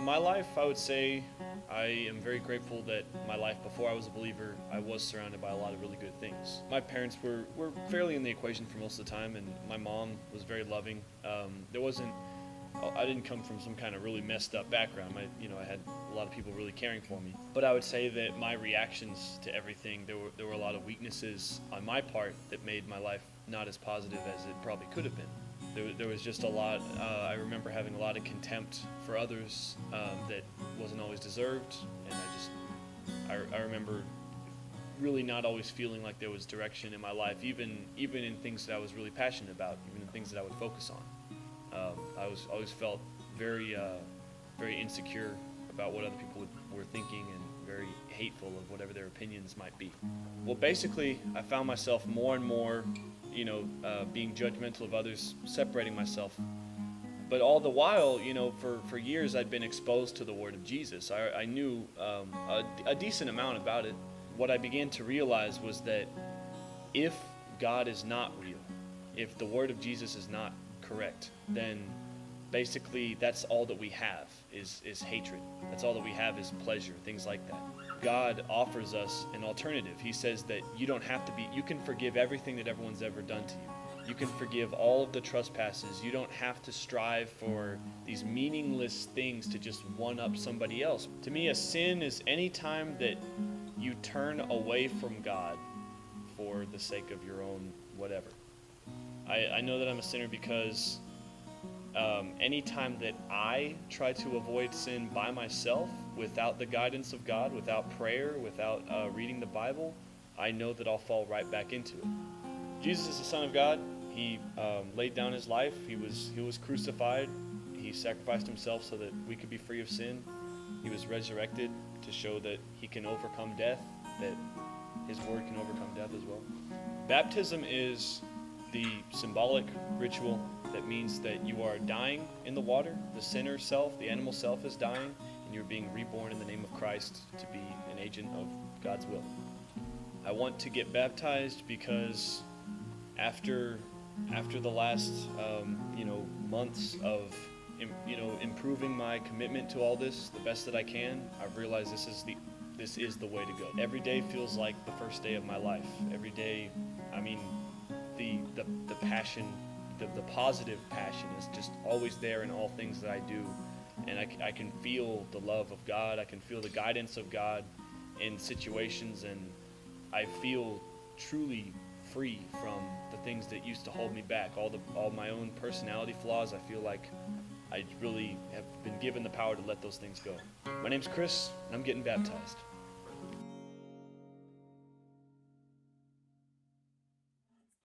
My life, I would say, I am very grateful that my life before I was a believer, I was surrounded by a lot of really good things. My parents were fairly in the equation for most of the time, and my mom was very loving. There wasn't, I didn't come from some kind of really messed up background. I had a lot of people really caring for me. But I would say that my reactions to everything, there were a lot of weaknesses on my part that made my life not as positive as it probably could have been. There was just a lot. I remember having a lot of contempt for others that wasn't always deserved, and I remember really not always feeling like there was direction in my life, even in things that I was really passionate about, even in things that I would focus on. I always felt very insecure about what other people were thinking, and very hateful of whatever their opinions might be. Well, basically, I found myself more and more, being judgmental of others, separating myself. But all the while, for years I'd been exposed to the Word of Jesus. I knew a decent amount about it. What I began to realize was that if God is not real, if the Word of Jesus is not correct, then basically that's all that we have is hatred. That's all that we have is pleasure, things like that. God offers us an alternative. He says that you can forgive everything that everyone's ever done to you. You can forgive all of the trespasses. You don't have to strive for these meaningless things to just one-up somebody else. To me, a sin is any time that you turn away from God for the sake of your own whatever. I know that I'm a sinner because anytime that I try to avoid sin by myself, without the guidance of God, without prayer, without reading the Bible, I know that I'll fall right back into it. Jesus is the Son of God. He laid down his life. He was crucified. He sacrificed himself so that we could be free of sin. He was resurrected to show that he can overcome death, that his word can overcome death as well. Baptism is the symbolic ritual that means that you are dying in the water. The sinner self, the animal self, is dying, and you're being reborn in the name of Christ to be an agent of God's will. I want to get baptized because after the last months of improving my commitment to all this the best that I can, I've realized this is the way to go. Every day feels like the first day of my life. Every day, the passion, the positive passion is just always there in all things that I do, and I can feel the love of God. I can feel the guidance of God in situations, and I feel truly free from the things that used to hold me back, all my own personality flaws. I feel like I really have been given the power to let those things go. My name's Chris, and I'm getting baptized.